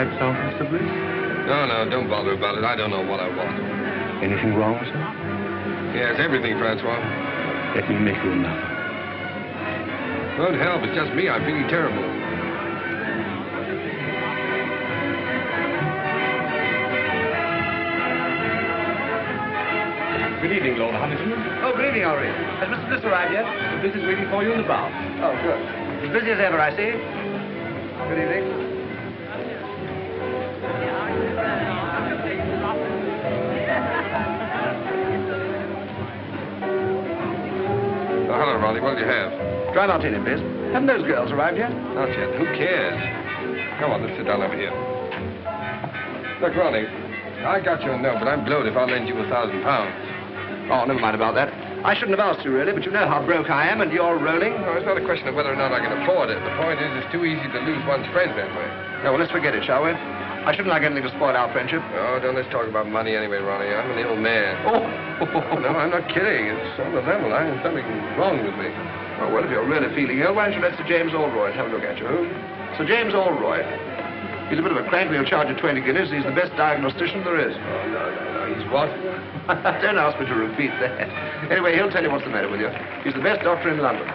relax off, Mr. Bliss? No, no, don't bother about it. I don't know what I want. Anything wrong, sir? Yes, everything, Francois. Let me make you another. Won't help. It's just me. I'm feeling terrible. Good evening, Lord Huntington. Oh, good evening, Henri. Has Mr. Bliss arrived yet? Mr. Bliss is waiting for you in the bar. Oh, good. As busy as ever, I see. Good evening. Oh, hello, Ronnie. What'll you have? Dry martini, please. Haven't those girls arrived yet? Not yet. Who cares? Come on, let's sit down over here. Look, Ronnie, I got your note, but I'm blowed if I'll lend you £1,000. Oh, never mind about that. I shouldn't have asked you, really, but you know how broke I am, and you're rolling. No, it's not a question of whether or not I can afford it. The point is, it's too easy to lose one's friends that way. No, well, let's forget it, shall we? I shouldn't like anything to spoil our friendship. No, don't let's talk about money anyway, Ronnie. I'm an ill man. Oh! No, I'm not kidding. It's on the level. There's something wrong with me. Oh, well, if you're really feeling ill, why don't you let Sir James Allroyd have a look at you? Who? Sir James Allroyd. He's a bit of a crank, and he'll charge you 20 guineas. He's the best diagnostician there is. Oh, no. He's what? Don't ask me to repeat that. Anyway, he'll tell you what's the matter with you. He's the best doctor in London.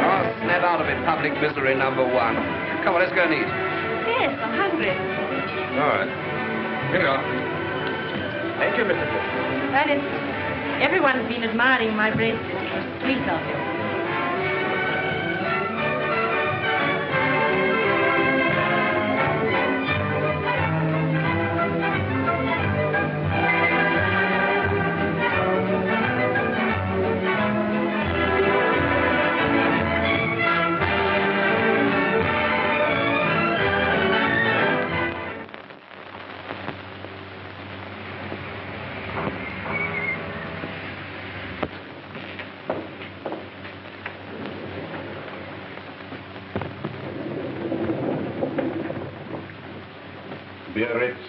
Oh, snap out of it, public misery number one. Come on, let's go and eat. Yes, I'm hungry. All right. Here you are. Thank you, Mr. Bliss. Well, everyone's been admiring my bracelet. It was sweet of you. Biarritz,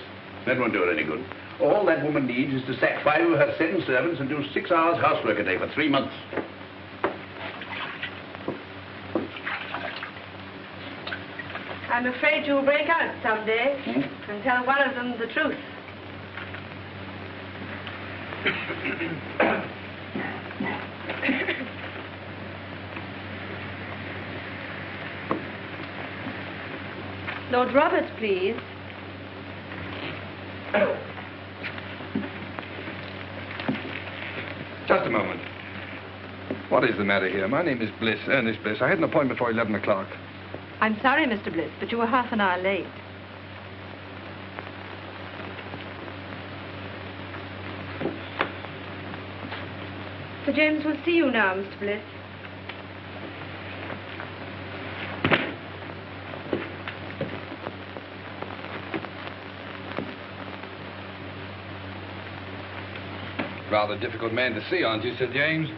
that won't do her any good. All that woman needs is to sack 5 of her 7 servants and do 6 hours housework a day for 3 months. I'm afraid you'll break out someday and tell one of them the truth. Lord Roberts, please. Just a moment. What is the matter here? My name is Bliss, Ernest Bliss. I had an appointment for 11 o'clock. I'm sorry, Mr. Bliss, but you were half an hour late. Sir James will see you now, Mr. Bliss. Rather difficult man to see, aren't you, Sir James?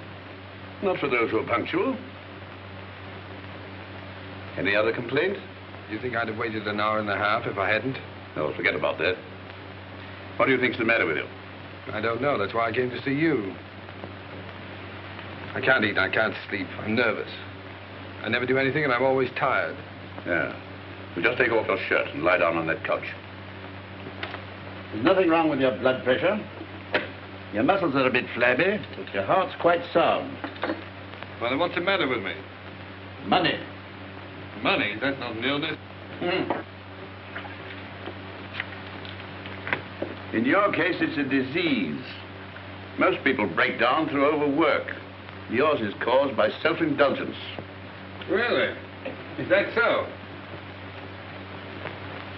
Not for those who are punctual. Any other complaint? Do you think I'd have waited an hour and a half if I hadn't? No, forget about that. What do you think's the matter with you? I don't know. That's why I came to see you. I can't eat. I can't sleep. I'm nervous. I never do anything, and I'm always tired. Yeah. Well, just take off your shirt and lie down on that couch. There's nothing wrong with your blood pressure. Your muscles are a bit flabby, but your heart's quite sound. Well, then what's the matter with me? Money. Money? That's not an illness. In your case, it's a disease. Most people break down through overwork. Yours is caused by self-indulgence. Really? Is that so?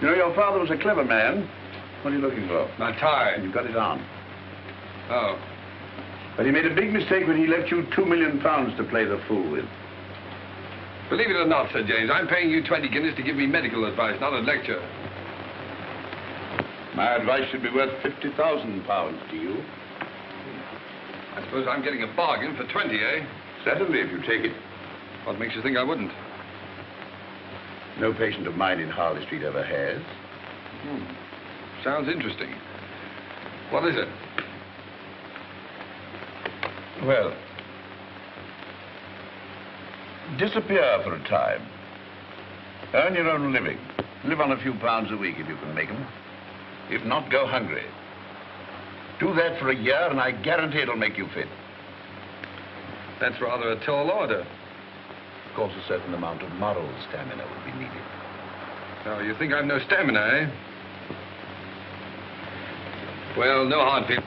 You know, your father was a clever man. What are you looking for? My tie. You got it on. Oh. But he made a big mistake when he left you £2 million to play the fool with. Believe it or not, Sir James, I'm paying you 20 guineas to give me medical advice, not a lecture. My advice should be worth £50,000 to you. I suppose I'm getting a bargain for 20, eh? Certainly, if you take it. What makes you think I wouldn't? No patient of mine in Harley Street ever has. Sounds interesting. What is it? Well, disappear for a time. Earn your own living. Live on a few pounds a week if you can make them. If not, go hungry. Do that for a year, and I guarantee it'll make you fit. That's rather a tall order. Of course, a certain amount of moral stamina will be needed. Oh, you think I've no stamina, eh? Well, no hard feeling.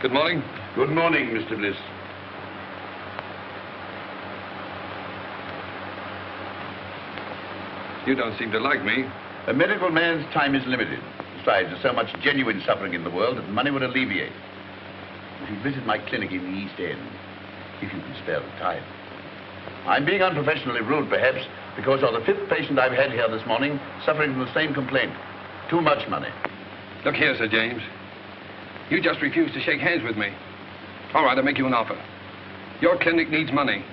Good morning. Good morning, Mr. Bliss. You don't seem to like me. A medical man's time is limited. Besides, there's so much genuine suffering in the world that money would alleviate. You should visit my clinic in the East End, if you can spare the time. I'm being unprofessionally rude, perhaps, because you're the 5th patient I've had here this morning suffering from the same complaint. Too much money. Look here, Sir James. You just refused to shake hands with me. All right, I'll make you an offer. Your clinic needs money.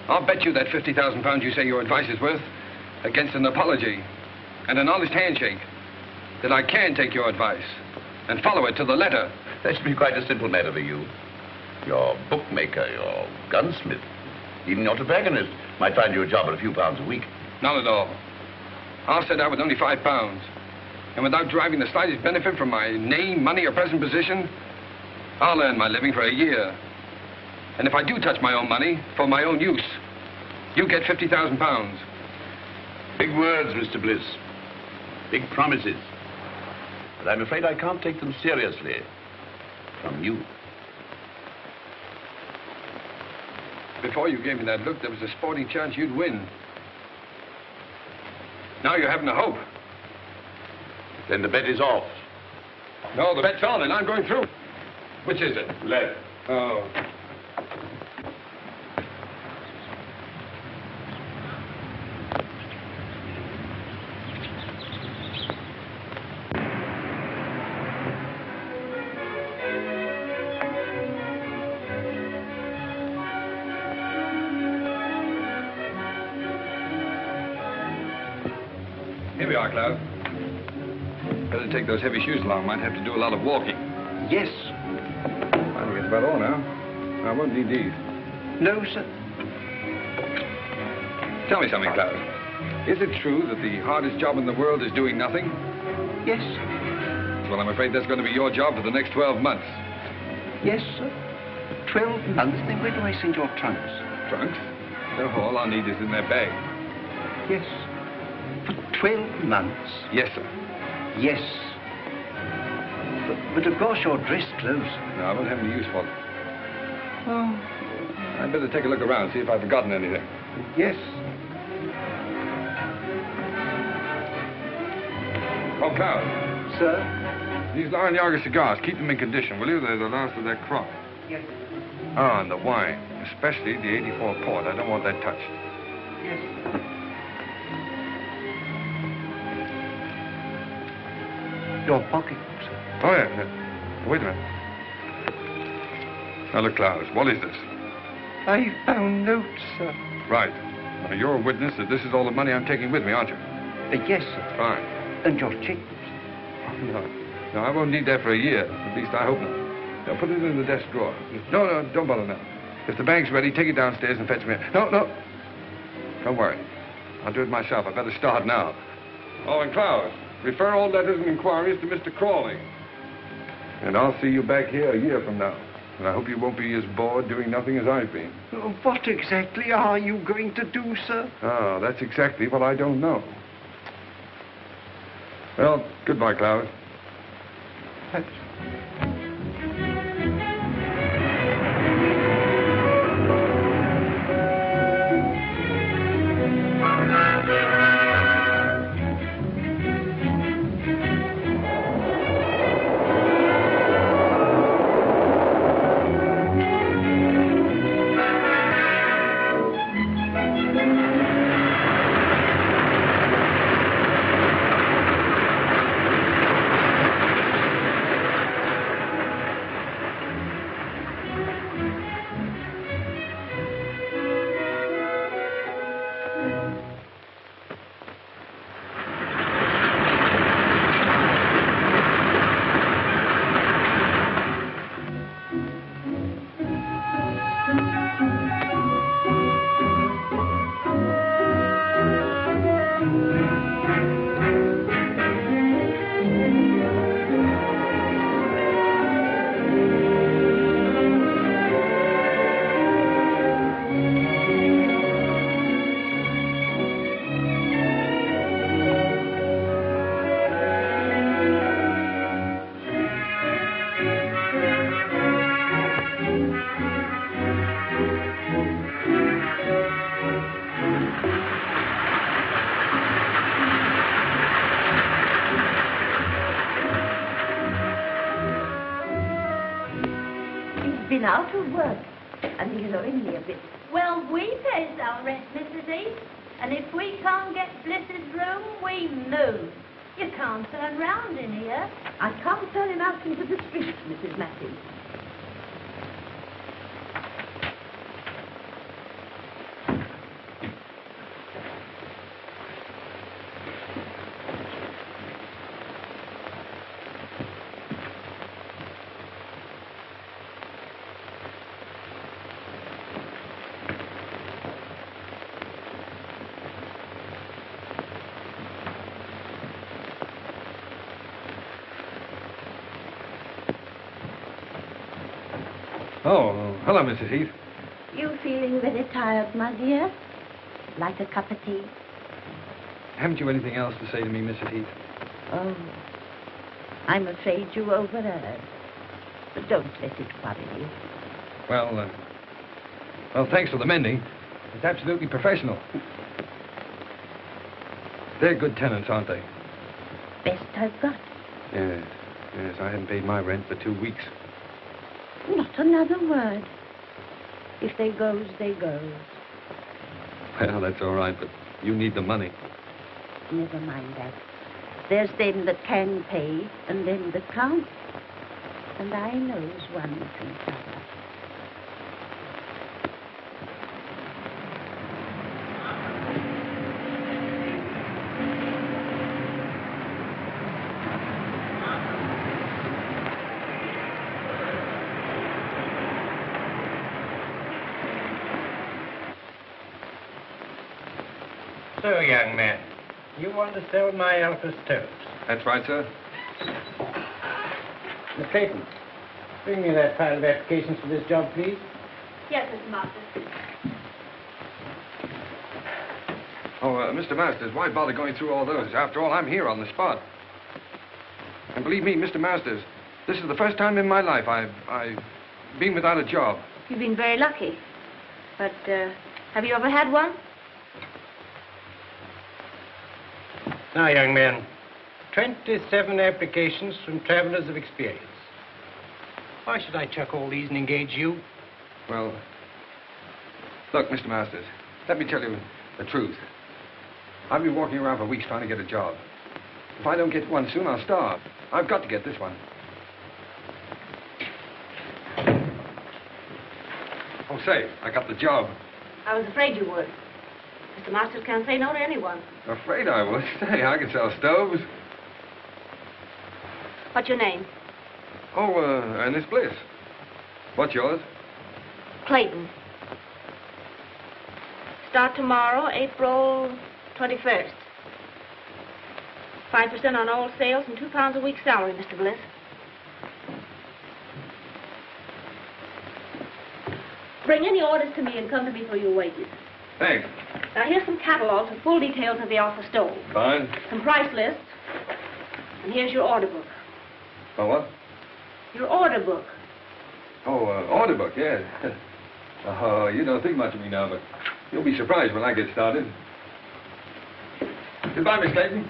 I'll bet you that £50,000 you say your advice is worth against an apology and an honest handshake that I can take your advice and follow it to the letter. That should be quite a simple matter for you. Your bookmaker, your gunsmith, even your tobacconist might find you a job at a few pounds a week. Not at all. I'll set out with only £5. And without deriving the slightest benefit from my name, money, or present position, I'll earn my living for a year. And if I do touch my own money for my own use, you get £50,000. Big words, Mr. Bliss. Big promises. But I'm afraid I can't take them seriously. From you. Before you gave me that look, there was a sporting chance you'd win. Now you're having a hope. Then the bet is off. No, the bet's on, and I'm going through. Which is it? Left. Oh. Here we are, Cloud. Better take those heavy shoes along. Might have to do a lot of walking. Yes. I think it's about all now. I won't need these. No, sir. Tell me something, Cloud. Is it true that the hardest job in the world is doing nothing? Yes. Well, I'm afraid that's going to be your job for the next 12 months. Yes, sir. 12 months. Then where do I send your trunks? Trunks? No, all I need is in their bag. Yes. For 12 months? Yes, sir. Yes. But of course you're dress clothes. No, I won't have any use for them. Oh. I'd better take a look around, see if I've forgotten anything. Yes. Oh, Cloud. Sir? These Laranaga cigars, keep them in condition, will you? They're the last of their crop. Yes. Ah, and the wine, especially the 84 port. I don't want that touched. Yes. Your pocket, sir. Oh, yeah. Wait a minute. Now, look, Cloud, what is this? I found notes, sir. Right. Now, you're a witness that this is all the money I'm taking with me, aren't you? Yes, sir. Fine. And your check. No. No, I won't need that for a year. At least I hope not. Now, put it in the desk drawer. No, don't bother now. If the bank's ready, take it downstairs and fetch me. No. Don't worry. I'll do it myself. I better start now. Oh, and Cloud, refer all letters and inquiries to Mr. Crawley. And I'll see you back here a year from now. And I hope you won't be as bored doing nothing as I've been. What exactly are you going to do, sir? Oh, that's exactly what I don't know. Well, goodbye, Cloud. been out of work, and he's owing me a bit. Well, we pays our rent, Mrs. East. And if we can't get Bliss's room, we move. You can't turn round in here. I can't turn him out into the streets, Mrs. Matthews. Oh, hello, Mrs. Heath. You feeling very tired, my dear? Like a cup of tea? Haven't you anything else to say to me, Mrs. Heath? Oh, I'm afraid you overheard. But don't let it worry you. Well, thanks for the mending. It's absolutely professional. They're good tenants, aren't they? Best I've got. Yes, I haven't paid my rent for 2 weeks. Not another word. If they goes, they goes. Well, that's all right, but you need the money. Never mind that. There's them that can pay, and them that can't. And I knows one thing. So, young man, you want to sell my Alpha stoves? That's right, sir. Miss Clayton, bring me that pile of applications for this job, please. Yes, Mr. Masters. Oh, Mr. Masters, why bother going through all those? After all, I'm here on the spot. And believe me, Mr. Masters, this is the first time in my life I've been without a job. You've been very lucky. But, have you ever had one? Now, young man, 27 applications from travelers of experience. Why should I chuck all these and engage you? Well, look, Mr. Masters, let me tell you the truth. I've been walking around for weeks trying to get a job. If I don't get one soon, I'll starve. I've got to get this one. Oh, say, I got the job. I was afraid you would. Mr. Masters can't say no to anyone. Afraid I would. Say, I can sell stoves. What's your name? Oh, Ernest Bliss. What's yours? Clayton. Start tomorrow, April 21st. 5% on all sales and £2 a week salary, Mr. Bliss. Bring any orders to me and come to me for your wages. Thanks. Now, here's some catalogs with full details of the Alpha stove. Fine. Some price lists. And here's your order book. Oh, what? Your order book. Oh, order book, yes. Oh, you don't think much of me now, but you'll be surprised when I get started. Goodbye, Miss Clayton.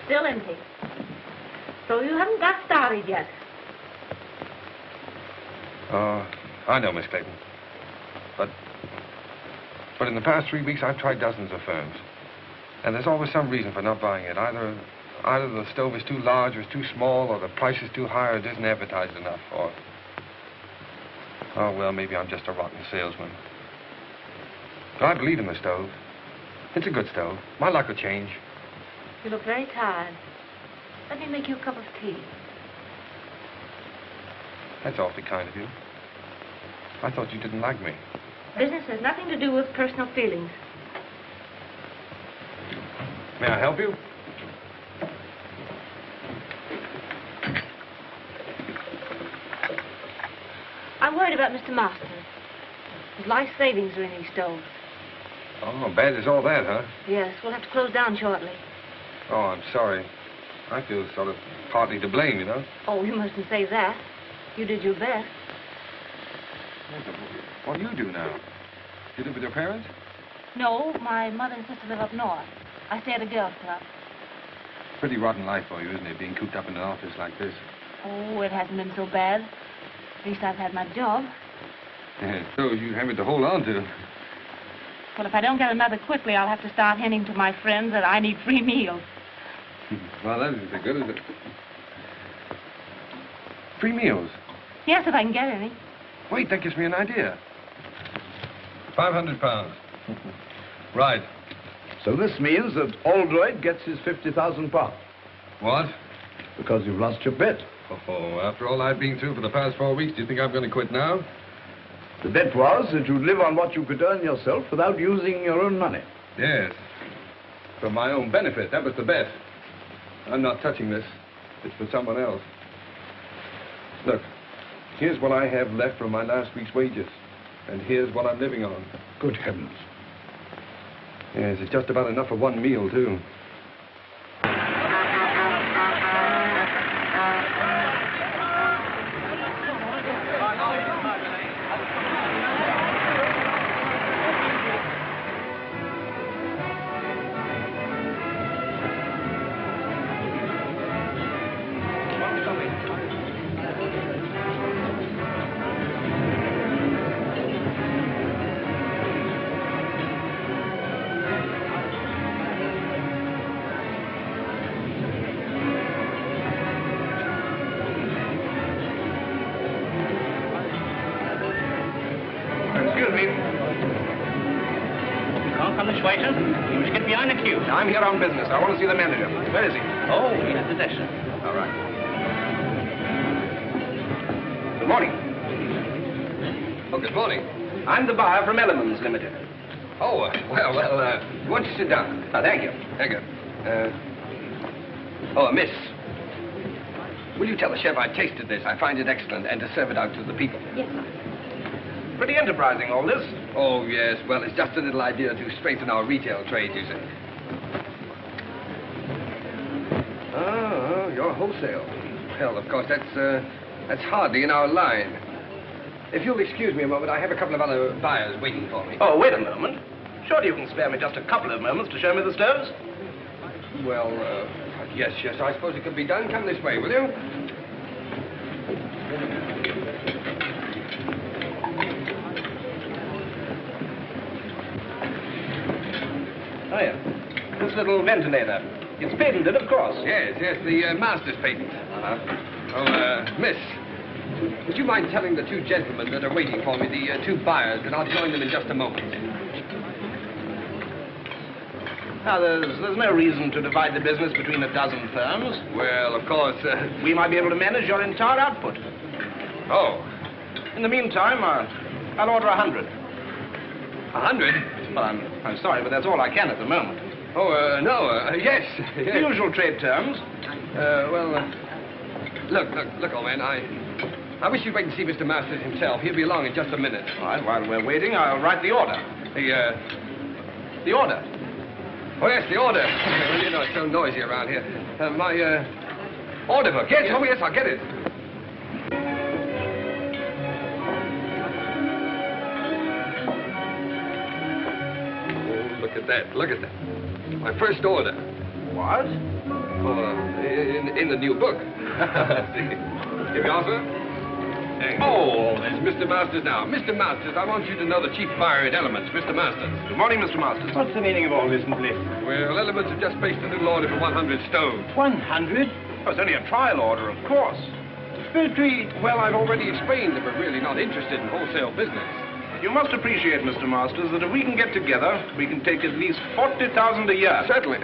Still empty. So you haven't got started yet. I know, Miss Clayton. But in the past 3 weeks, I've tried dozens of firms. And there's always some reason for not buying it. Either the stove is too large or it's too small, or the price is too high or it isn't advertised enough, or... Oh, well, maybe I'm just a rotten salesman. But I believe in the stove. It's a good stove. My luck will change. You look very tired. Let me make you a cup of tea. That's awfully kind of you. I thought you didn't like me. Business has nothing to do with personal feelings. May I help you? I'm worried about Mr. Masters. His life savings are in these stoves. Oh, bad as all that, huh? Yes, we'll have to close down shortly. Oh, I'm sorry. I feel sort of partly to blame, you know. Oh, you mustn't say that. You did your best. What do you do now? You live with your parents? No, my mother and sister live up north. I stay at a girls' club. Pretty rotten life for you, isn't it, being cooped up in an office like this? Oh, it hasn't been so bad. At least I've had my job. Yeah, so you have it to hold on to. Well, if I don't get another quickly, I'll have to start hinting to my friends that I need free meals. Well, that isn't so good, is it? Free meals? Yes, if I can get any. Wait, that gives me an idea. 500 pounds. Right. So this means that Oldroyd gets his 50,000 pounds. What? Because you've lost your bet. Oh, after all I've been through for the past 4 weeks, do you think I'm going to quit now? The bet was that you'd live on what you could earn yourself without using your own money. Yes. For my own benefit. That was the bet. I'm not touching this. It's for someone else. Look, here's what I have left from my last week's wages. And here's what I'm living on. Good heavens. Yes, it's just about enough for one meal, too. I'm here on business. I want to see the manager. Where is he? Oh, he's at the desk, sir. All right. Good morning. Oh, good morning. I'm the buyer from Elements Limited. Oh, well, why don't you sit down? Oh, thank you. Thank you. Miss. Will you tell the chef I tasted this? I find it excellent, and to serve it out to the people. Yes, sir. Pretty enterprising, all this. Oh, yes. Well, it's just a little idea to strengthen our retail trade, you see. Oh, you're wholesale. Well, of course, that's hardly in our line. If you'll excuse me a moment, I have a couple of other buyers waiting for me. Oh, wait a moment. Surely you can spare me just a couple of moments to show me the stoves? Well, yes, I suppose it could be done. Come this way, will you? Oh, yeah. This little ventilator. It's patented, of course. Yes, the master's patent. Miss, would you mind telling the two gentlemen that are waiting for me, the two buyers, that I'll join them in just a moment? Now, there's no reason to divide the business between a dozen firms. Well, of course, we might be able to manage your entire output. Oh. In the meantime, I'll order 100. 100? Well, I'm sorry, but that's all I can at the moment. Oh, no, yes. The usual trade terms. Look, old man, I wish you'd wait and see Mr. Masters himself. He'll be along in just a minute. All right, while we're waiting, I'll write the order. The order? Oh, yes, the order. You know, it's so noisy around here. My order book. Yes, oh, yes, I'll get it. Look at that. My first order. What? In the new book. Here we are, sir. Oh, there's Mr. Masters now. Mr. Masters, I want you to know the chief buyer at Elements, Mr. Masters. Good morning, Mr. Masters. What's the meaning of all this, Bliss? Well, Elements have just placed a little order for 100 stoves. 100? Oh, it's only a trial order, of course. respiratory... Well, I've already explained that we're really not interested in wholesale business. You must appreciate, Mr. Masters, that if we can get together, we can take at least 40,000 a year. Certainly.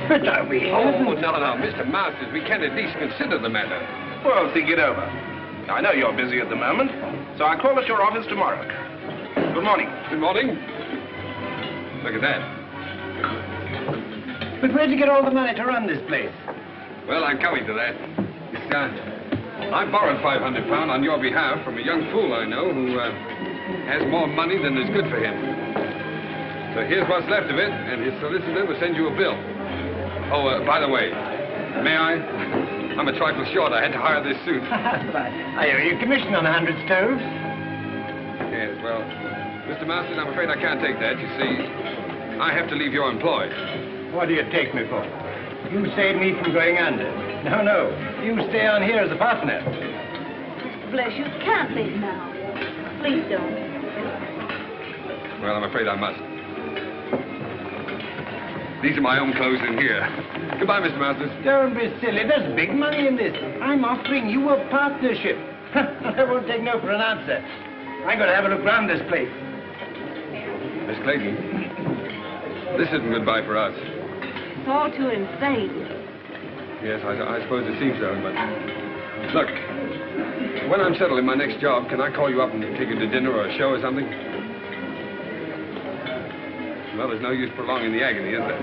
But we Oh, no, Mr. Masters, we can at least consider the matter. Well, think it over. I know you're busy at the moment, so I'll call at your office tomorrow. Good morning. Good morning. Look at that. But where'd you get all the money to run this place? Well, I'm coming to that. I borrowed £500 on your behalf from a young fool I know who has more money than is good for him. So here's what's left of it, and his solicitor will send you a bill. Oh, by the way, may I? I'm a trifle short. I had to hire this suit. I owe you commission on 100 stoves. Yes, well, Mr. Masters, I'm afraid I can't take that. You see, I have to leave your employ. What do you take me for? You saved me from going under. No. You stay on here as a partner. Mr. Bless, you can't leave now. Please don't. Well, I'm afraid I must. These are my own clothes in here. Goodbye, Mr. Masters. Don't be silly. There's big money in this. I'm offering you a partnership. I won't take no for an answer. I'm going to have a look round this place. Miss Clayton, this isn't goodbye for us. It's all too insane. Yes, I suppose it seems so, but... Look, when I'm settled in my next job, can I call you up and take you to dinner or a show or something? Well, there's no use prolonging the agony, is there?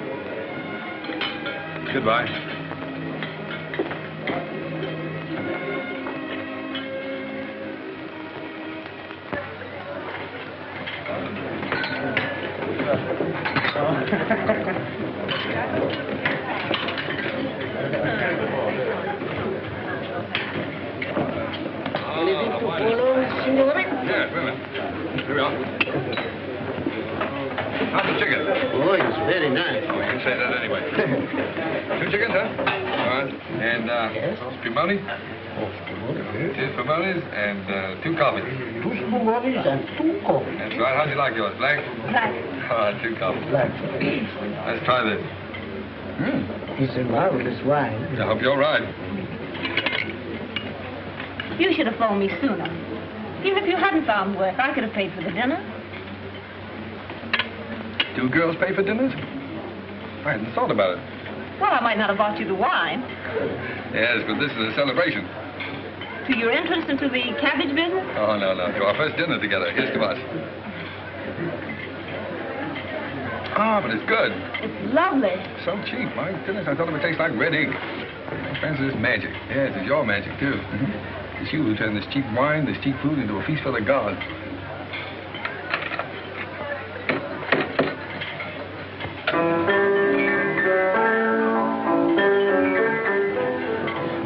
Goodbye. Anything to follow, signore? Yes, wait a minute. Here we are. How's the chicken? Oh, it's very nice. Oh, you can say that anyway. 2 chickens, huh? All right. And, Yes? spumoni? Oh, 2 spumonis and 2 coffees. 2 spumonis and 2 coffees. That's right. How'd you like yours? Black? Black. All right, 2 coffees. Black. Let's try this. It's a marvelous wine. I hope you're right. You should have phoned me sooner. Even if you hadn't found work, I could have paid for the dinner. 2 girls pay for dinners? I hadn't thought about it. Well, I might not have bought you the wine. Yes, but this is a celebration. To your interest into the cabbage business? Oh, no. To our first dinner together. Here's to us. Ah, but it's good. It's lovely. So cheap. My goodness, I thought it would taste like red ink. Fancy this magic. Yes, it's your magic, too. It's you who turned this cheap wine, this cheap food into a feast for the gods.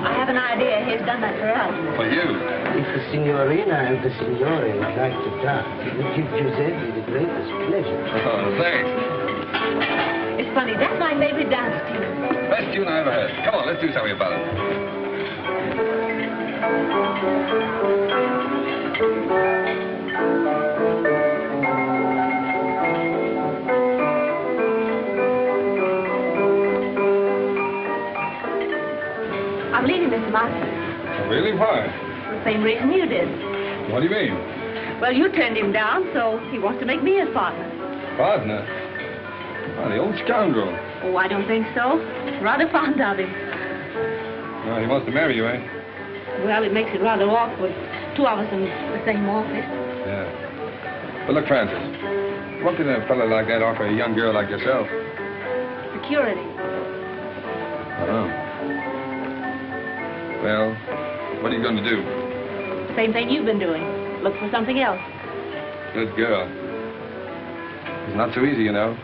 I have an idea. He's done that for us. For you. If the signorina and the signore would like to dance, it would give Giuseppe the greatest pleasure. Oh, thanks. It's funny. That's my favorite dance tune. Best tune I ever heard. Come on, let's do something about it. I'm leaving Mr. Masters. Really? Why? The same reason you did. What do you mean? Well, you turned him down, so he wants to make me his partner. Partner? Oh, the old scoundrel. Oh, I don't think so. Rather fond of him. Oh, he wants to marry you, eh? Well, it makes it rather awkward. 2 of us in the same office. Yeah. But look, Francis, what can a fellow like that offer a young girl like yourself? Security. Oh. Well, what are you going to do? Same thing you've been doing. Look for something else. Good girl. It's not so easy, you know.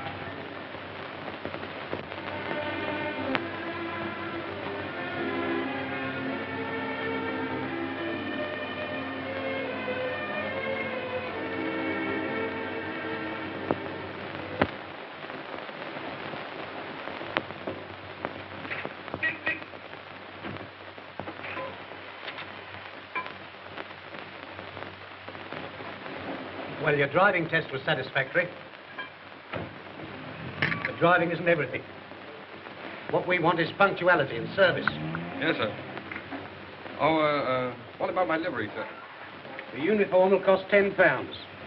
Well, your driving test was satisfactory. But driving isn't everything. What we want is punctuality and service. Yes, sir. Oh, what about my livery, sir? The uniform will cost £10.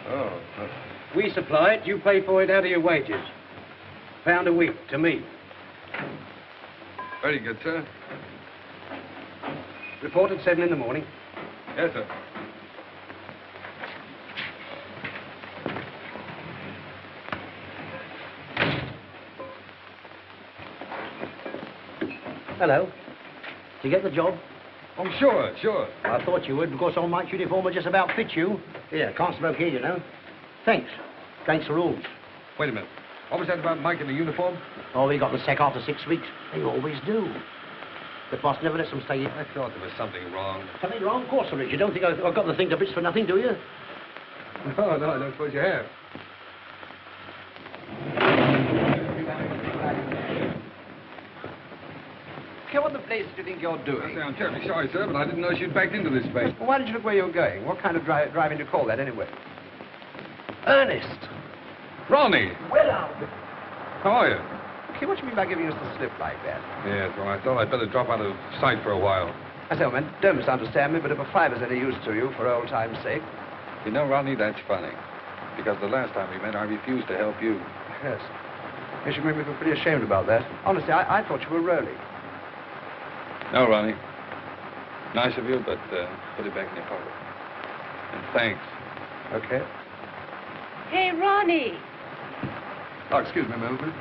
Oh. We supply it, you pay for it out of your wages. £1 a week to me. Very good, sir. Report at 7 in the morning. Yes, sir. Hello. Did you get the job? Oh, sure, sure. I thought you would, because all Mike's uniform will just about fit you. Here, Constable here, you know. Thanks. Thanks for rules. Wait a minute. What was that about Mike in the uniform? Oh, he got the sack after 6 weeks. They always do. The boss never lets them stay here. I thought there was something wrong. Something wrong? Of course there is. You don't think I've got the thing to bits for nothing, do you? No, I don't suppose you have. What the place do you think you're doing? I'm terribly sorry, sir, but I didn't know she'd backed into this place. Well, why did you look where you were going? What kind of driving do you call that, anyway? Ernest! Ronnie! Well, Albert. How are you? Okay, what do you mean by giving us the slip like that? Yes, well, I thought I'd better drop out of sight for a while. I say, old man, don't misunderstand me, but if a fiver's any use to you, for old time's sake. You know, Ronnie, that's funny. Because the last time we met, I refused to help you. Yes. You should make me feel pretty ashamed about that. Honestly, I thought you were rolling. No, Ronnie. Nice of you, but put it back in your pocket. And thanks. Okay. Hey, Ronnie. Oh, excuse me a moment.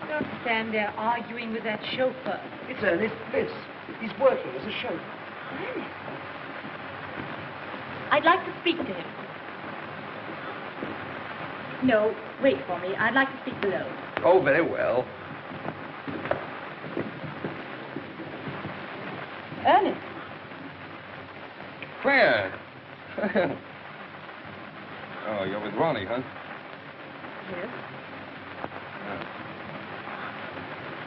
Don't stand there arguing with that chauffeur. It's Ernest Bliss. He's working as a chauffeur. Ernest? I'd like to speak to him. No, wait for me. I'd like to speak below. Oh, very well. Ernest. Claire! Oh, you're with Ronnie, huh? Yes.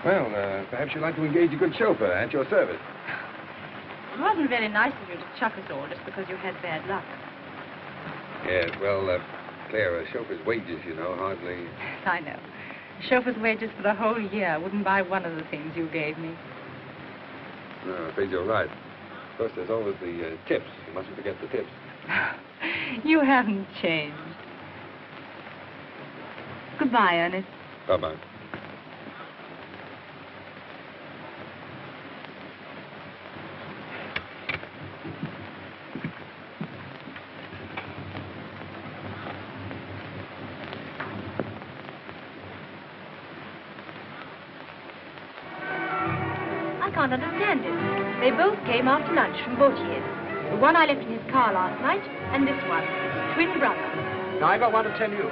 Well, perhaps you'd like to engage a good chauffeur at your service. It wasn't very nice of you to chuck us all just because you had bad luck. Yes, well, Claire, a chauffeur's wages, you know, hardly... I know. A chauffeur's wages for the whole year wouldn't buy one of the things you gave me. No, I'm afraid you're right. Of course, there's always the tips. You mustn't forget the tips. You haven't changed. Goodbye, Ernest. Bye-bye. I can't understand it. They both came after lunch from Bautier's. The one I left in his car last night, and this one, twin brother. Now, I've got one to tell you.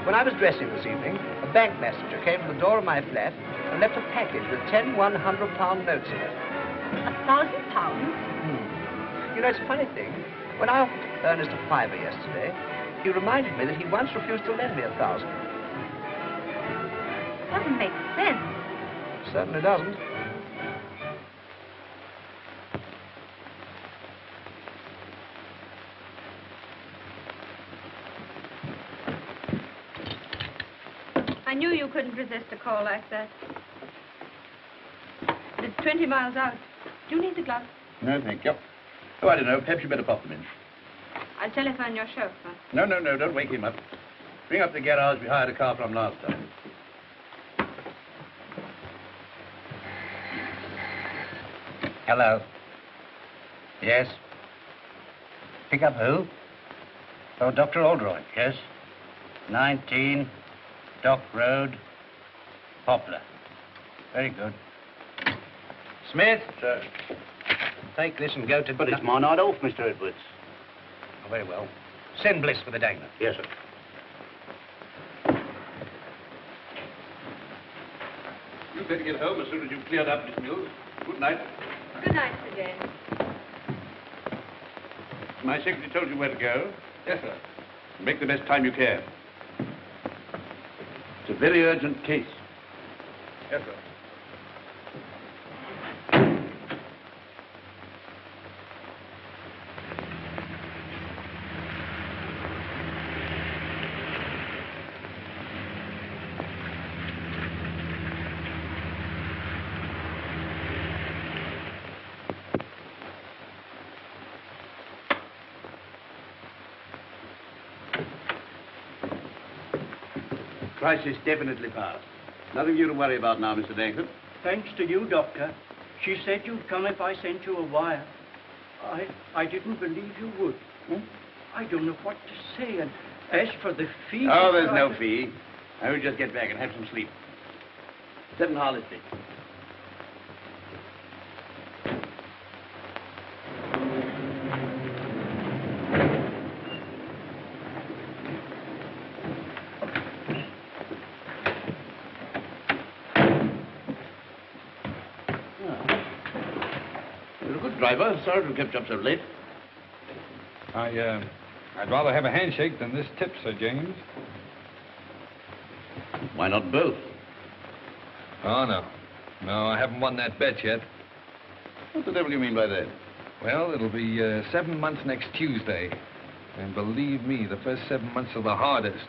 When I was dressing this evening, a bank messenger came to the door of my flat and left a package with 10 £100 notes in it. £1,000? You know, it's a funny thing. When I offered Ernest a fiver yesterday, he reminded me that he once refused to lend me 1,000. Doesn't make sense. Certainly doesn't. I knew you couldn't resist a call like that. But it's 20 miles out. Do you need the gloves? No, thank you. Oh, I don't know. Perhaps you better pop them in. I'll telephone your chauffeur. No, don't wake him up. Bring up the garage we hired a car from last time. Hello. Yes. Pick up who? Oh, Dr. Oldroyd, yes. 19 Dock Road, Poplar. Very good. Smith. Sir. Take this and go to... But it's my night off, Mr. Edwards. Oh, very well. Send Bliss for the dangler. Yes, sir. You'd better get home as soon as you've cleared up Miss Mills. Good night. Good night, Sir James. My secretary told you where to go. Yes, sir. Make the best time you can. It's a very urgent case. Yes, sir. crisis definitely passed. Nothing for you to worry about now, Mr. Dankton. Thanks to you, Doctor. She said you'd come if I sent you a wire. I didn't believe you would. I don't know what to say. And as for the fee... Oh, there's no fee. I will just get back and have some sleep. 7 Harley-Street. You're a good driver. Sorry to have kept you up so late. I'd rather have a handshake than this tip, Sir James. Why not both? Oh, no. No, I haven't won that bet yet. What the devil do you mean by that? Well, it'll be 7 months next Tuesday. And believe me, the first 7 months are the hardest.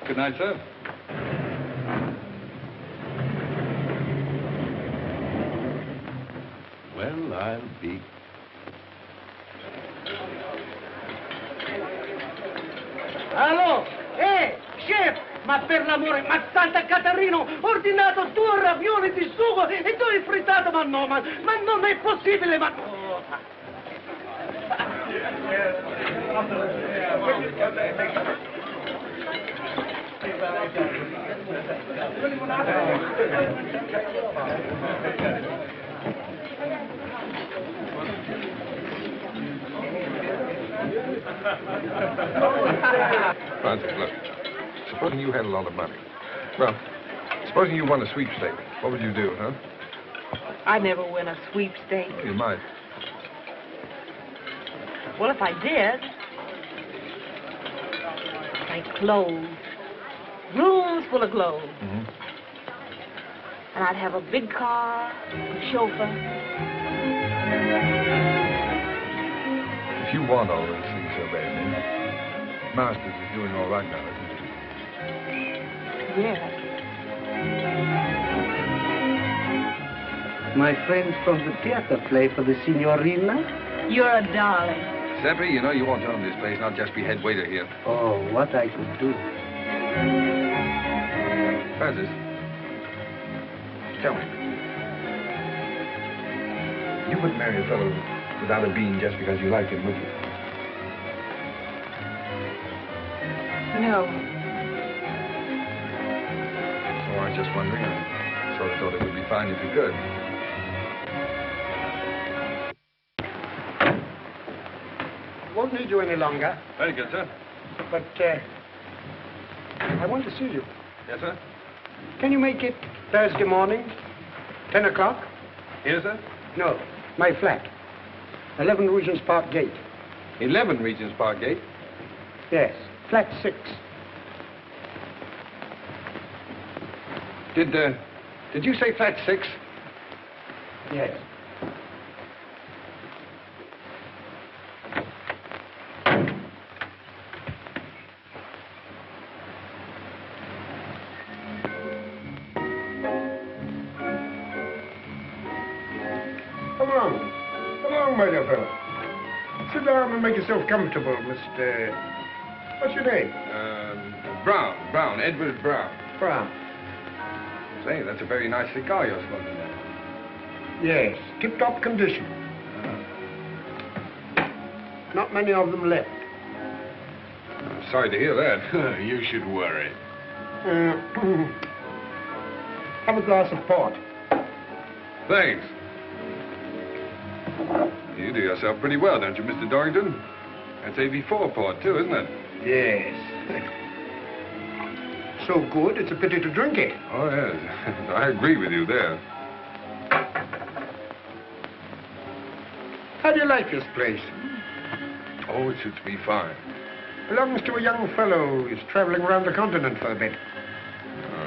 Good night, sir. Well, I'll be... Allo? Chef! Ma per l'amore, ma Santa Caterino, ordinato 2 ravioli di sugo e 2 frittato, ma no, ma non è possibile, ma... Francis, look. Supposing you had a lot of money. Well, supposing you won a sweepstake, what would you do, huh? I never win a sweepstake. Well, you might. Well, if I did, like clothes, rooms full of clothes. Mm-hmm. And I'd have a big car, a chauffeur. If you want all those things so badly, Masters is doing all right now, isn't he? Yes. My friends from the theater play for the signorina? You're a darling. Seppi, you know you ought to own this place, not just be head waiter here. Oh, what I could do. Francis, tell me. You wouldn't marry a fellow without a bean just because you like him, would you? No. Oh, I was just wondering. I sort of thought it would be fine if you could. Won't need you any longer. Very good, sir. But, I want to see you. Yes, sir? Can you make it Thursday morning, 10 o'clock? Here, sir? No, my flat. 11 Regent's Park Gate. 11 Regent's Park Gate? Yes, flat 6. Did you say flat 6? Yes. Come along, my dear fellow. Sit down and make yourself comfortable, Mr... What's your name? Brown, Edward Brown. Brown. Say, that's a very nice cigar you're smoking there. Yes, tip-top condition. Not many of them left. I'm sorry to hear that. You should worry. Have a glass of port. Thanks. You do yourself pretty well, don't you, Mr. Dorrington? That's AB4 port, too, isn't it? Yes. So good, it's a pity to drink it. Oh, yes. I agree with you there. How do you like this place? Oh, it suits me fine. Belongs to a young fellow who's traveling around the continent for a bit.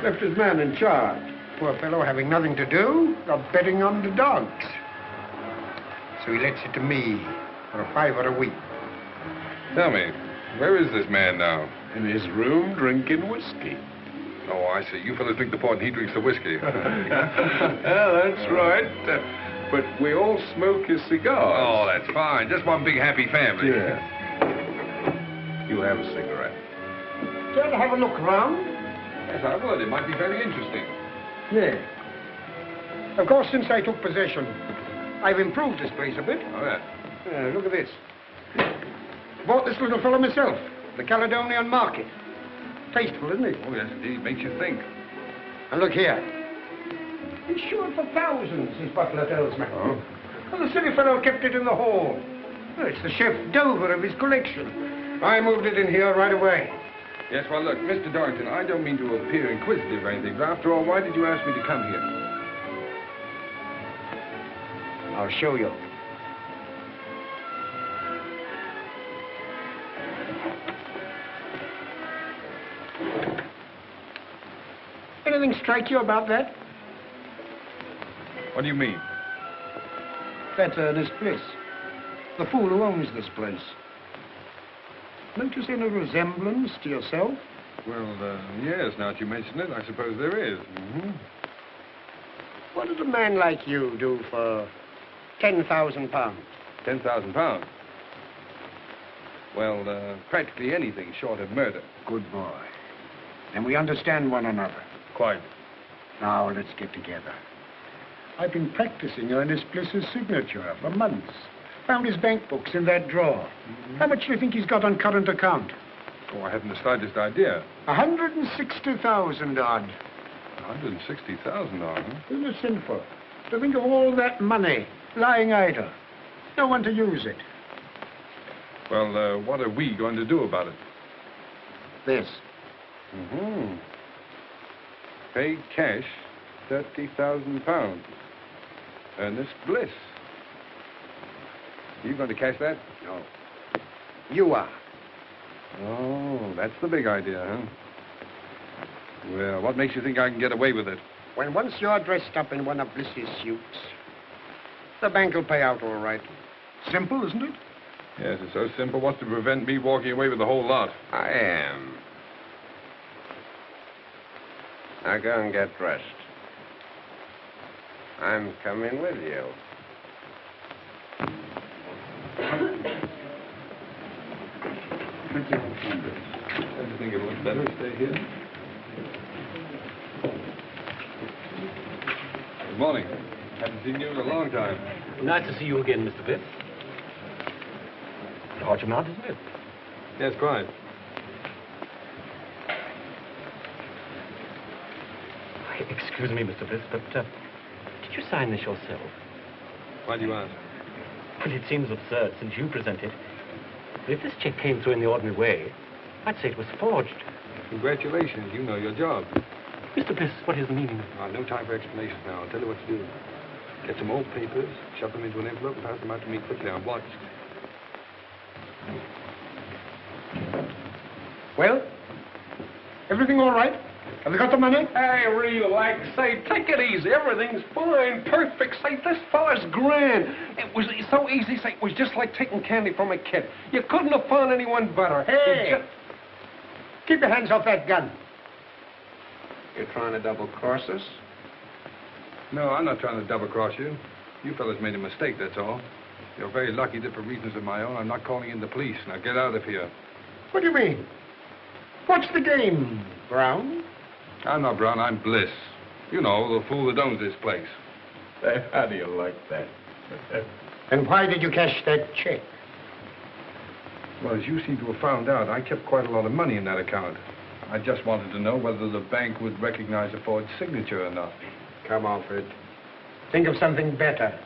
Left his man in charge. Poor fellow having nothing to do, got betting on the dogs. So he lets it to me for a $5 a week. Tell me, where is this man now? In his room, drinking whiskey. Oh, I see. You fellas drink the port and he drinks the whiskey. That's right. But we all smoke his cigars. Oh, that's fine. Just one big happy family. Yeah. You have a cigarette. Care to have a look round? Yes, I would. It might be very interesting. Yeah. Of course, since I took possession, I've improved this place a bit. Oh, yeah. Yeah, look at this. Bought this little fellow myself, the Caledonian Market. Tasteful, isn't it? Oh, yes, indeed. Makes you think. And look here. Insured for thousands, his butler tells me. Oh? And the silly fellow kept it in the hall. Well, it's the chef d'oeuvre of his collection. I moved it in here right away. Yes, well, look, Mr. Dorrington, I don't mean to appear inquisitive or anything, but after all, why did you ask me to come here? I'll show you. Anything strike you about that? What do you mean? That's Ernest Bliss, the fool who owns this place. Notice any resemblance to yourself? Well, yes, now that you mention it, I suppose there is. Mm-hmm. What does a man like you do for £10,000? £10,000? Well, practically anything short of murder. Good boy. And we understand one another. Quite. Now, let's get together. I've been practicing Ernest Bliss's signature for months. Found his bank books in that drawer. Mm-hmm. How much do you think he's got on current account? Oh, I haven't the slightest idea. 160,000 odd. 160,000 odd, huh? Isn't it sinful to think of all that money lying idle? No one to use it. Well, what are we going to do about it? This. Mm-hmm. Pay cash £30,000. Ernest Bliss. Are you going to cash that? No. You are. Oh, that's the big idea, huh? Well, what makes you think I can get away with it? When once you're dressed up in one of Bliss's suits, the bank will pay out all right. Simple, isn't it? Yes, it's so simple. What's to prevent me walking away with the whole lot? I am. Now go and get dressed. I'm coming with you. Thank you. Don't you think it looks better to stay here? Good morning. Haven't seen you in a long time. Nice to see you again, Mr. Biff. Large amount, isn't it? Yes, quite. Excuse me, Mr. Bliss, but did you sign this yourself? Why do you ask? Well, it seems absurd since you present it. But if this check came through in the ordinary way, I'd say it was forged. Congratulations, you know your job. Mr. Bliss, what is the meaning? No time for explanations now. I'll tell you what to do. Get some old papers, shove them into an envelope, and pass them out to me quickly. I'm watched. Well, everything all right? Have you got the money? Hey, relax. Say, take it easy. Everything's fine, perfect. Say, this fella's grand. It was so easy. Say, it was just like taking candy from a kid. You couldn't have found anyone better. Hey! Keep your hands off that gun. You're trying to double-cross us? No, I'm not trying to double-cross you. You fellas made a mistake, that's all. You're very lucky that for reasons of my own, I'm not calling in the police. Now get out of here. What do you mean? What's the game, Brown? I'm not Brown, I'm Bliss. You know, the fool that owns this place. How do you like that? And why did you cash that check? Well, as you seem to have found out, I kept quite a lot of money in that account. I just wanted to know whether the bank would recognize a forged signature or not. Come on, Fred. Think of something better.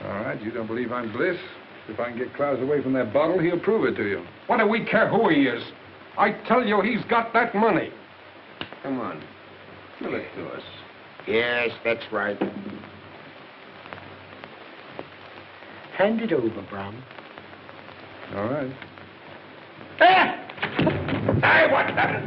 All right, you don't believe I'm Bliss? If I can get Klaus away from that bottle, he'll prove it to you. What do we care who he is? I tell you, he's got that money. Come on. Give it to us. Yes, that's right. Hand it over, Brown. All right. Hey, what's that?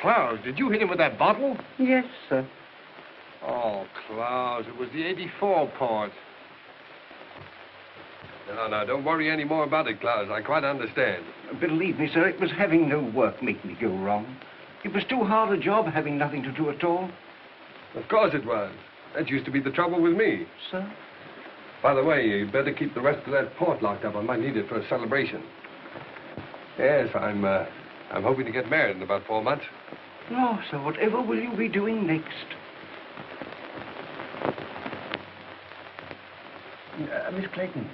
Klaus, did you hit him with that bottle? Yes, sir. Oh, Klaus, it was the 84 part. No, don't worry any more about it, Klaus. I quite understand. Believe me, sir, it was having no work make me go wrong. It was too hard a job having nothing to do at all. Of course it was. That used to be the trouble with me. Sir? By the way, you'd better keep the rest of that port locked up. I might need it for a celebration. Yes, I'm hoping to get married in about 4 months. Oh, so whatever will you be doing next? Miss Clayton,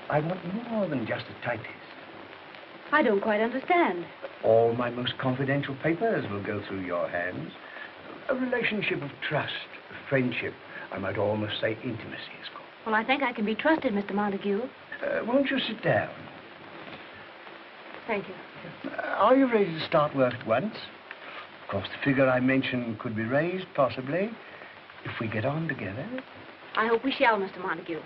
I want more than just a typist. I don't quite understand. All my most confidential papers will go through your hands. A relationship of trust, friendship, I might almost say intimacy is called. Well, I think I can be trusted, Mr. Montague. Won't you sit down? Thank you. Are you ready to start work at once? Of course, the figure I mentioned could be raised, possibly, if we get on together. I hope we shall, Mr. Montague.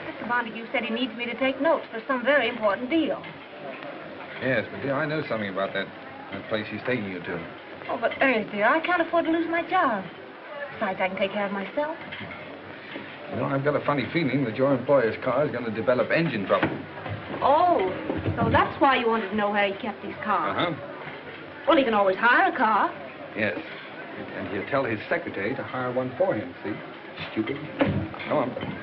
Mr. Montague said he needs me to take notes for some very important deal. Yes, but dear, I know something about that place he's taking you to. Oh, but Ernest, dear, I can't afford to lose my job. Besides, I can take care of myself. You know, I've got a funny feeling that your employer's car is going to develop engine trouble. Oh, so that's why you wanted to know where he kept these cars. Uh-huh. Well, he can always hire a car. Yes. And he'll tell his secretary to hire one for him, see? Stupid. Come on.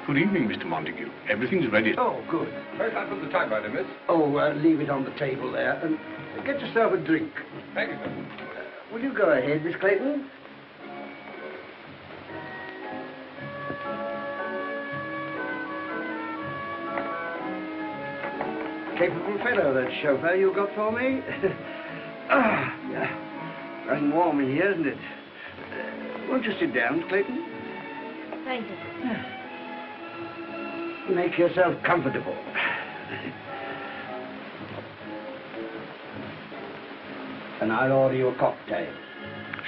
Good evening, Mr. Montague. Everything's ready. Oh, good. Where's that put the typewriter, miss? Oh, leave it on the table there. And get yourself a drink. Thank you, sir. Will you go ahead, Miss Clayton? Capable fellow, that chauffeur you got for me. Yeah. Nice and warm in here, isn't it? Won't you sit down, Miss Clayton? Thank you. Make yourself comfortable. And I'll order you a cocktail.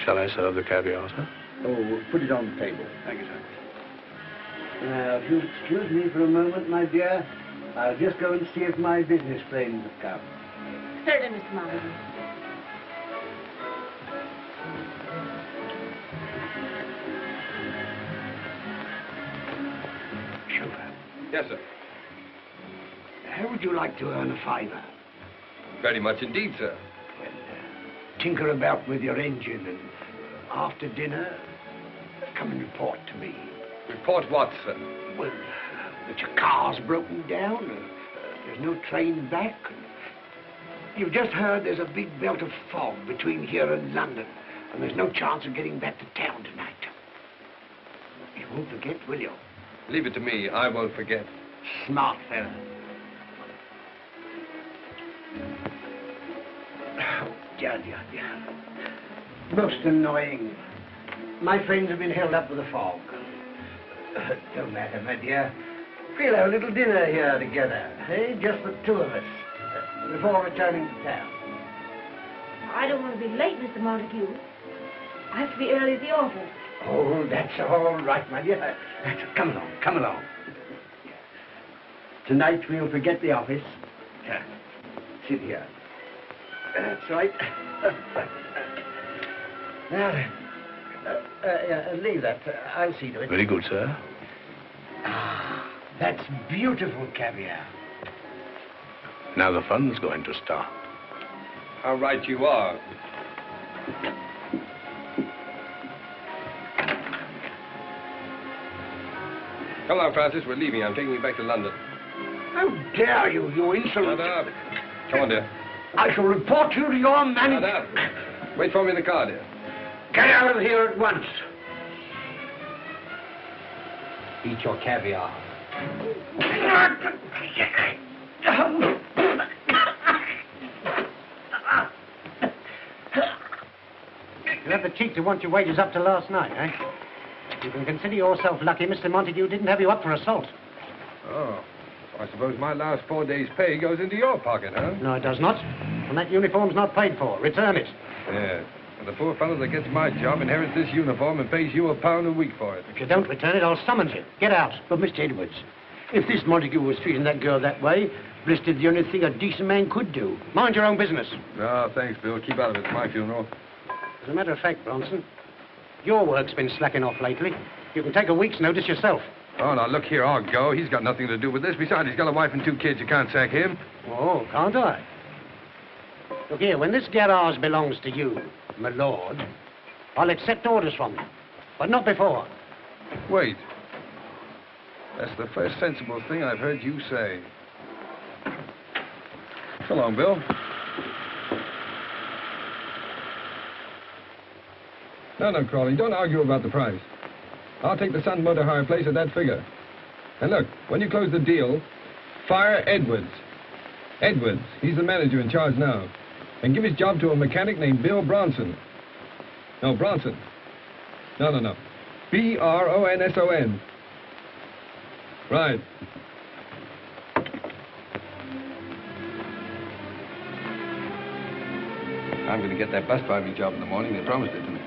Shall I serve the caviar, sir? Oh, put it on the table. Thank you, sir. Now, if you'll excuse me for a moment, my dear, I'll just go and see if my business friends have come. Certainly, Mr. Montague. Chauffeur, Yes, sir. how would you like to earn a fiver? Very much indeed, sir. Tinker about with your engine, and after dinner, come and report to me. Report what, sir? Well, that your car's broken down, there's no train back. You've just heard there's a big belt of fog between here and London, and there's no chance of getting back to town tonight. You won't forget, will you? Leave it to me. I won't forget. Smart fella. Oh, dear. Most annoying. My friends have been held up with the fog. Don't matter, my dear. We'll have a little dinner here together, eh? Just the two of us, before returning to town. I don't want to be late, Mr. Montague. I have to be early at the office. Oh, that's all right, my dear. Come along. Tonight we'll forget the office. Sit here. That's right. Now then, leave that. I'll see to it. Very good, sir. Ah, that's beautiful caviar. Now the fun's going to start. How right you are. Come on, Francis. We're leaving. I'm taking you back to London. How dare you, you insolent... Shut up. Come on, dear. I shall report you to your manager. Shut up. Wait for me in the car, dear. Get out of here at once. Eat your caviar. You have the cheek to want your wages up to last night, eh? You can consider yourself lucky Mr. Montague didn't have you up for assault. Oh, so I suppose my last 4 days' pay goes into your pocket, huh? No, it does not. And that uniform's not paid for. Return it. Yeah. And the poor fellow that gets my job inherits this uniform and pays you £1 a week for it. If you don't return it, I'll summons you. Get out. But, Mr. Edwards, if this Montague was treating that girl that way, Bliss did the only thing a decent man could do. Mind your own business. No, thanks, Bill. Keep out of it. It's my funeral. As a matter of fact, Bronson, your work's been slacking off lately. You can take a week's notice yourself. Oh, now, look here. I'll go. He's got nothing to do with this. Besides, he's got a wife and 2 kids. You can't sack him. Oh, can't I? Look here, when this garage belongs to you, my lord, I'll accept orders from you. But not before. Wait. That's the first sensible thing I've heard you say. So long, Bill. No, Crawley, don't argue about the price. I'll take the Sun Motor Hire place at that figure. And look, when you close the deal, fire Edwards. Edwards, he's the manager in charge now. And give his job to a mechanic named Bill Bronson. No, Bronson. No. B-R-O-N-S-O-N. Right. I'm going to get that bus driving job in the morning. They promised it to me.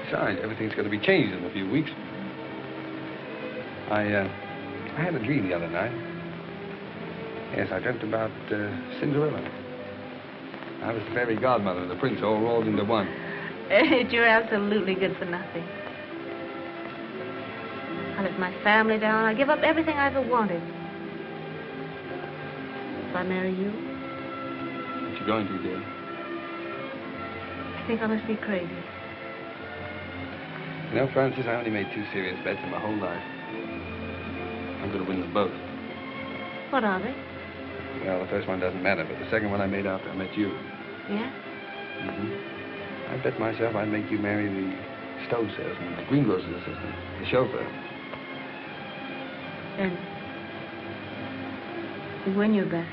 Besides, everything's going to be changed in a few weeks. I had a dream the other night. Yes, I dreamt about Cinderella. I was the fairy godmother and the prince all rolled into one. You're absolutely good for nothing. I let my family down. I give up everything I ever wanted. If I marry you, What you going to, dear? I think I must be crazy. You know, Francis, I only made 2 serious bets in my whole life. I'm going to win them both. What are they? Well, the first one doesn't matter, but the second one I made after I met you. Yeah? Mm-hmm. I bet myself I'd make you marry the stove salesman, the greengrocer's assistant, the chauffeur. And when you bet.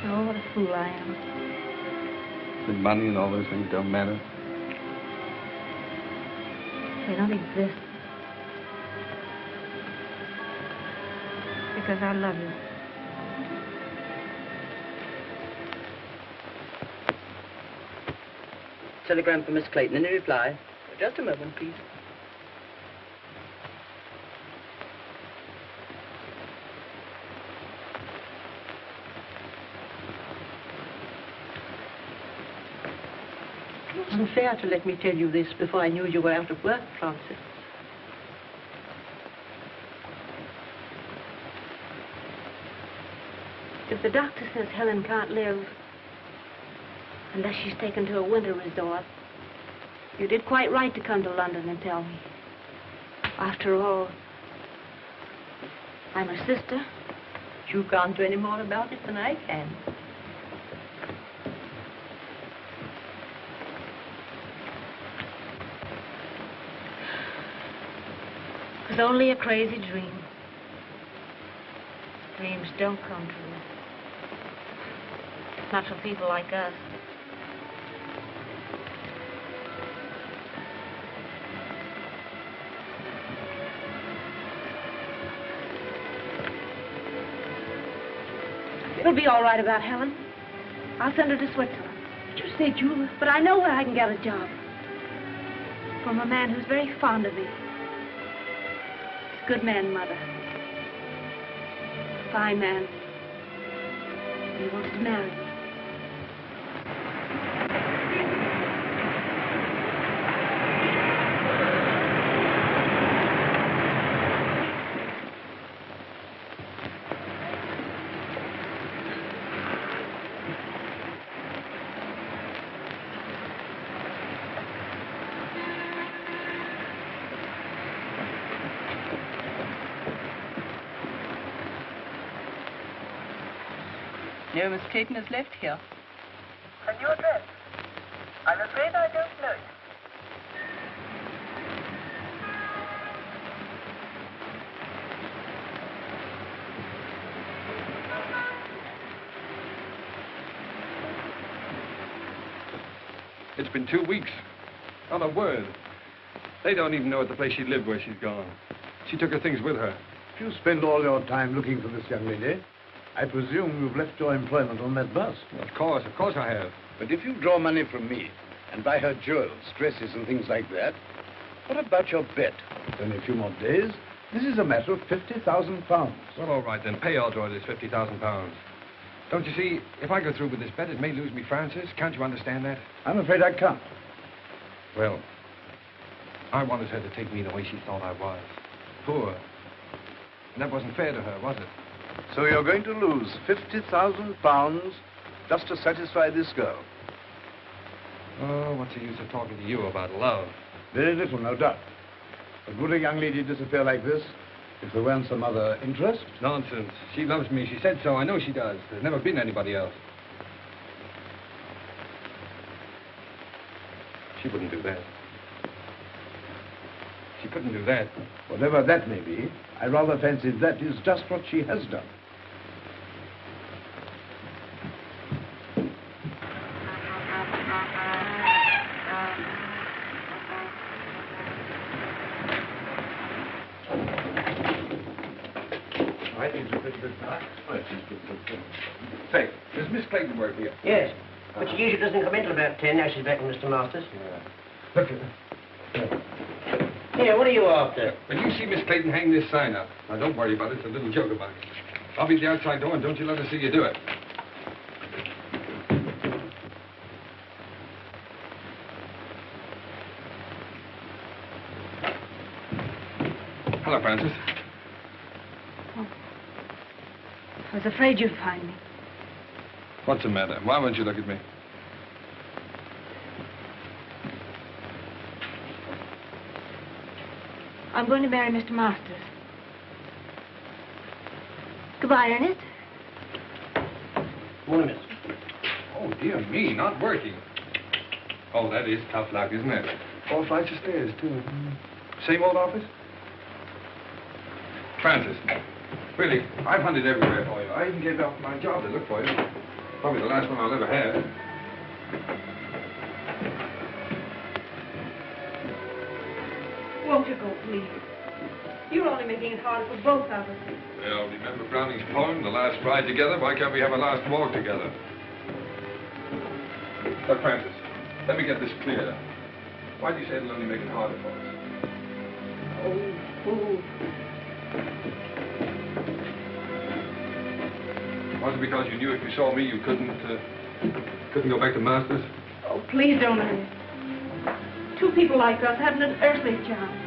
Oh, what a fool I am. The money and all those things don't matter. They don't exist. Because I love you. Telegram for Miss Clayton. Any reply? Just a moment, please. It wasn't fair to let me tell you this before I knew you were out of work, Francis. If the doctor says Helen can't live unless she's taken to a winter resort, you did quite right to come to London and tell me. After all, I'm her sister. You can't do any more about it than I can. It was only a crazy dream. Dreams don't come true. Not for people like us. It'll be all right about Helen. I'll send her to Switzerland. Did you say Julia? But I know where I can get a job. From a man who's very fond of me. He's a good man, Mother. A fine man. He wants to marry me. No, Miss Clayton has left here. A new address? I'm afraid I don't know it. It's been 2 weeks. Not a word. They don't even know at the place she lived where she's gone. She took her things with her. If you spend all your time looking for this young lady, I presume you've left your employment on that bus. Of course I have. But if you draw money from me and buy her jewels, dresses, and things like that, what about your bet? It's only a few more days. This is a matter of £50,000. Well, all right, then. Pay Audroy this £50,000. Don't you see, if I go through with this bet, it may lose me Francis. Can't you understand that? I'm afraid I can't. Well, I wanted her to take me the way she thought I was. Poor. And that wasn't fair to her, was it? So you're going to lose £50,000 just to satisfy this girl? Oh, what's the use of talking to you about love? Very little, no doubt. But would a young lady disappear like this if there weren't some other interest? Nonsense. She loves me. She said so. I know she does. There's never been anybody else. She wouldn't do that. She couldn't do that. Whatever that may be, I rather fancy that is just what she has done. Say, does Miss Clayton work here? Yes, but she usually doesn't come in till about 10. Now she's back with Mr. Masters. Look. Here, what are you after? When you see Miss Clayton hang this sign up, now don't worry about it. It's a little joke about it. I'll be at the outside door, and don't you let her see you do it. Hello, Francis. I was afraid you'd find me. What's the matter? Why won't you look at me? I'm going to marry Mr. Masters. Goodbye, Ernest. Morning, miss. Oh, dear me, not working. Oh, that is tough luck, isn't it? 4 flights of stairs, too. Same old office? Francis, really, I've hunted everywhere for you. I even gave up my job to look for you. Probably the last one I'll ever have. Won't you go, please? You're only making it hard for both of us. Well, remember Browning's poem, The Last Ride Together? Why can't we have a last walk together? Look, Francis, let me get this clear. Why do you say it'll only make it harder for us? Was it because you knew if you saw me, you couldn't go back to Masters? Oh, please don't, Ernest. Two people like us haven't an earthly chance.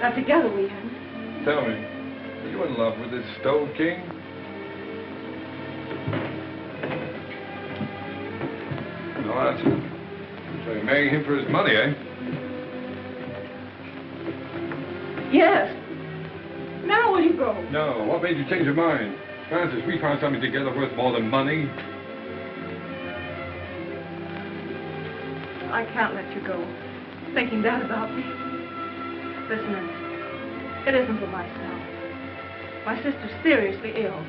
Not together we haven't. Tell me, are you in love with this Stove King? No, that's it. So you're marrying him for his money, eh? Yes. Now will you go? No, what made you change your mind? Francis, we found something together worth more than money. I can't let you go, thinking that about me. Listen, Ernest, it isn't for myself. My sister's seriously ill,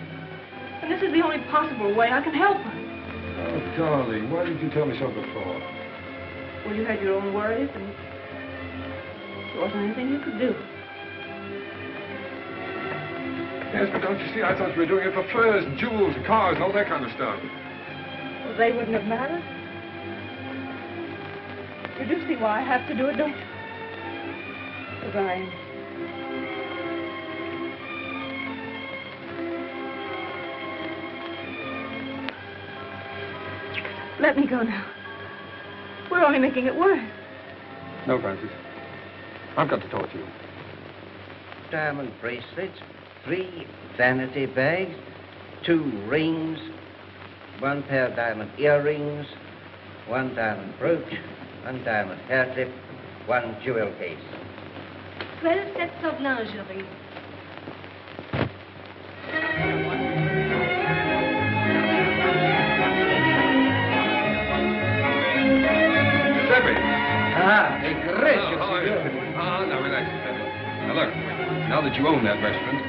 and this is the only possible way I can help her. Oh, darling, why didn't you tell me so before? Well, you had your own worries, and there wasn't anything you could do. Yes, but don't you see, I thought you were doing it for furs and jewels and cars and all that kind of stuff. Well, they wouldn't have mattered. You do see why I have to do it, don't you? Goodbye, Ernest. Let me go now. We're only making it worse. No, Francis. I've got to talk to you. Diamond bracelets, 3 vanity bags, 2 rings, 1 pair of diamond earrings, 1 diamond brooch, 1 diamond hair clip, 1 jewel case. 12 sets of lingerie. Giuseppe! Ah, gracious, now relax, Giuseppe. Now look, now that you own that restaurant,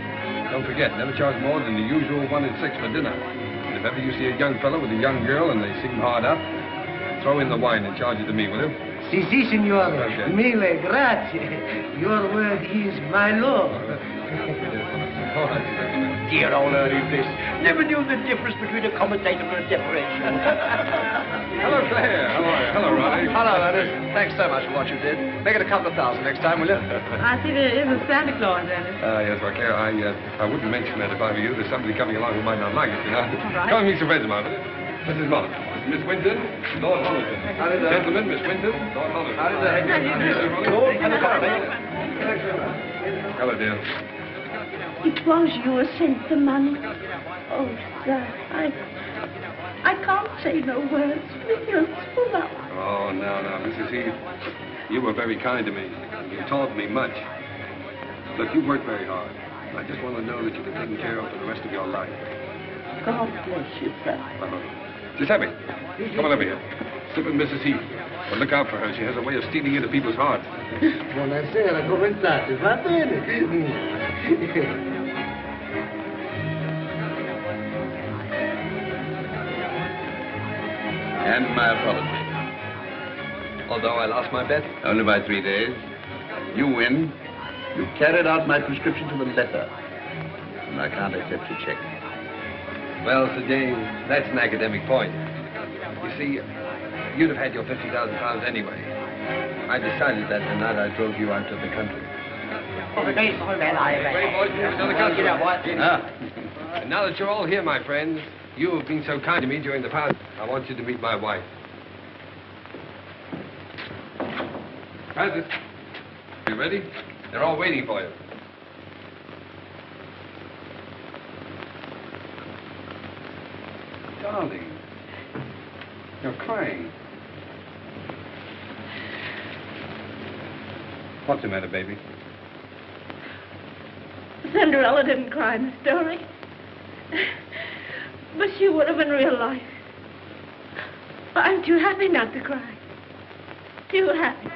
don't forget, never charge more than the usual 1 and 6 for dinner. And if ever you see a young fellow with a young girl and they seem hard up, throw in the wine and charge it to me, will you? Si, signore. Okay. Mille grazie. Your word is my law. Dear old early bliss. Never knew the difference between a commentator and a decoration. Hello, Claire. How are you? Hello, Ronnie. Hello, Ernest. Thanks so much for what you did. Make it a couple of thousand next time, will you? I see there is a Santa Claus, Ernest. Yes, well, Claire, I wouldn't mention that if I were you. There's somebody coming along who might not like it, you know. right. Come and meet some friends of mine, will you? Mrs. Mott, Miss Winton, Lord Holliton. How did that? Gentlemen, Miss Winton, Lord Holliton. How did that? Lord, and the Hello, dear. It was you who sent the money. Oh, sir, I can't say no words. Millions for that. Oh, no, Mrs. Heath. You were very kind to me. You taught me much. Look, you worked very hard. I just want to know that you've been taken care of for the rest of your life. God bless you, sir. Giuseppe, come on over here. Sit with Mrs. Heath. But look out for her. She has a way of stealing into people's hearts. Buonasera, come state? Va bene? And my apology. Although I lost my bet. Only by 3 days. You win. You carried out my prescription to the letter. And I can't accept your check. Well, Sir James, that's an academic point. You see, you'd have had your £50,000 anyway. I decided that the night I drove you out to the country. Wait, boys, another country. And now that you're all here, my friends, you have been so kind to me during the past, I want you to meet my wife. Francis, you ready? They're all waiting for you. Darling, you're crying. What's the matter, baby? Cinderella didn't cry in the story. But she would have in real life. I'm too happy not to cry. Too happy.